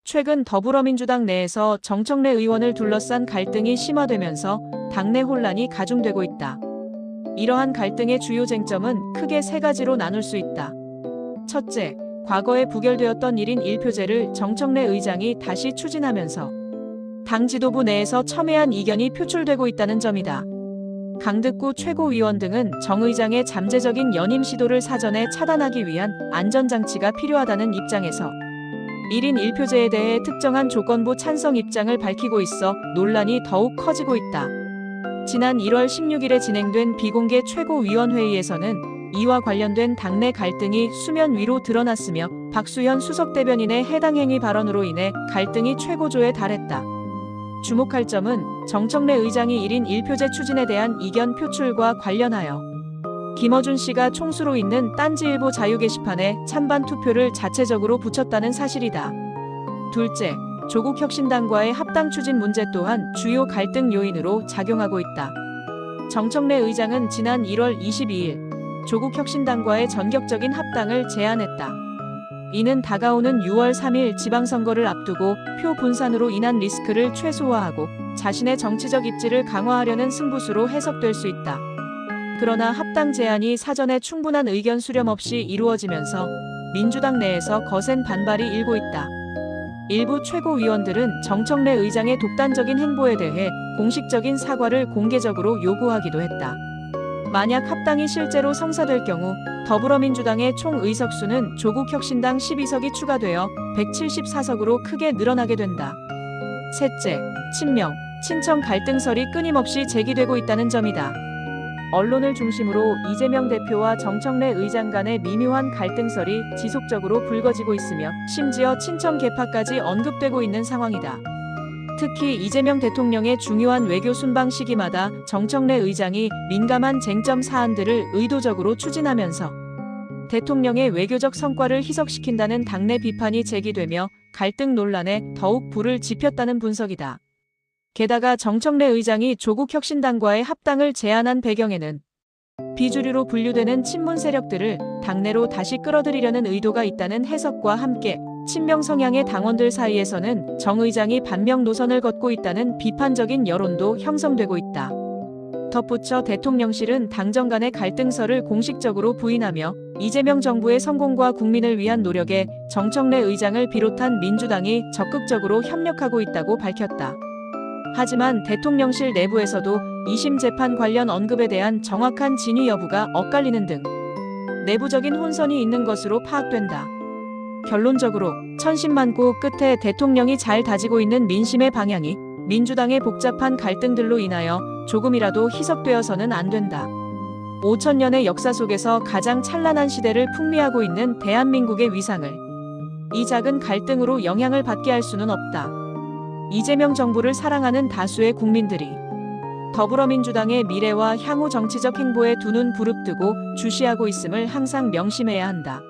최근 더불어민주당 내에서 정청래 의원을 둘러싼 갈등이 심화되면서 당내 혼란이 가중되고 있다. 이러한 갈등의 주요 쟁점은 크게 세 가지로 나눌 수 있다. 첫째, 과거에 부결되었던 1인 1표제를 정청래 의장이 다시 추진하면서 당 지도부 내에서 첨예한 이견이 표출되고 있다는 점이다. 강득구 최고위원 등은 정 의장의 잠재적인 연임 시도를 사전에 차단하기 위한 안전장치가 필요하다는 입장에서 1인 1표제에 대해 특정한 조건부 찬성 입장을 밝히고 있어 논란이 더욱 커지고 있다. 지난 1월 16일에 진행된 비공개 최고위원회의에서는 이와 관련된 당내 갈등이 수면 위로 드러났으며 박수현 수석대변인의 해당 행위 발언으로 인해 갈등이 최고조에 달했다. 주목할 점은 정청래 의장이 1인 1표제 추진에 대한 이견 표출과 관련하여 김어준 씨가 총수로 있는 딴지일보 자유 게시판에 찬반 투표를 자체적으로 붙였다는 사실이다. 둘째, 조국혁신당과의 합당 추진 문제 또한 주요 갈등 요인으로 작용하고 있다. 정청래 의장은 지난 1월 22일 조국혁신당과의 전격적인 합당을 제안했다. 이는 다가오는 6월 3일 지방선거를 앞두고 표 분산으로 인한 리스크를 최소화하고 자신의 정치적 입지를 강화하려는 승부수로 해석될 수 있다. 그러나 합당 제안이 사전에 충분한 의견 수렴 없이 이루어지면서 민주당 내에서 거센 반발이 일고 있다. 일부 최고위원들은 정청래 의장의 독단적인 행보에 대해 공식적인 사과를 공개적으로 요구하기도 했다. 만약 합당이 실제로 성사될 경우 더불어민주당의 총 의석수는 조국혁신당 12석이 추가되어 174석으로 크게 늘어나게 된다. 셋째, 친명, 친청 갈등설이 끊임없이 제기되고 있다는 점이다. 언론을 중심으로 이재명 대표와 정청래 의장 간의 미묘한 갈등설이 지속적으로 불거지고 있으며 심지어 친청 계파까지 언급되고 있는 상황이다. 특히 이재명 대통령의 중요한 외교 순방 시기마다 정청래 의장이 민감한 쟁점 사안들을 의도적으로 추진하면서 대통령의 외교적 성과를 희석시킨다는 당내 비판이 제기되며 갈등 논란에 더욱 불을 지폈다는 분석이다. 게다가 정청래 의장이 조국혁신당과의 합당을 제안한 배경에는 비주류로 분류되는 친문 세력들을 당내로 다시 끌어들이려는 의도가 있다는 해석과 함께 친명 성향의 당원들 사이에서는 정 의장이 반명 노선을 걷고 있다는 비판적인 여론도 형성되고 있다. 덧붙여 대통령실은 당정 간의 갈등설을 공식적으로 부인하며 이재명 정부의 성공과 국민을 위한 노력에 정청래 의장을 비롯한 민주당이 적극적으로 협력하고 있다고 밝혔다. 하지만 대통령실 내부에서도 2심 재판 관련 언급에 대한 정확한 진위 여부가 엇갈리는 등 내부적인 혼선이 있는 것으로 파악된다. 결론적으로 천신만고 끝에 대통령이 잘 다지고 있는 민심의 방향이 민주당의 복잡한 갈등들로 인하여 조금이라도 희석되어서는 안 된다. 5천년의 역사 속에서 가장 찬란한 시대를 풍미하고 있는 대한민국의 위상을 이 작은 갈등으로 영향을 받게 할 수는 없다. 이재명 정부를 사랑하는 다수의 국민들이 더불어민주당의 미래와 향후 정치적 행보에 두 눈 부릅뜨고 주시하고 있음을 항상 명심해야 한다.